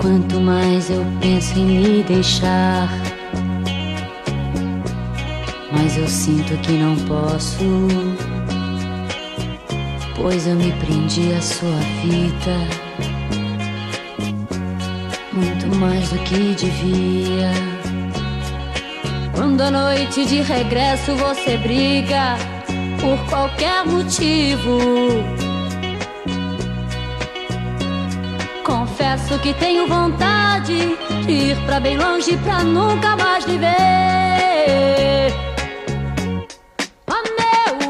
Quanto mais eu penso em me deixar, mas eu sinto que não posso, pois eu me prendi à sua fita, muito mais do que devia. Quando à noite de regresso você briga por qualquer motivo, confesso que tenho vontade de ir pra bem longe pra nunca mais lhe ver.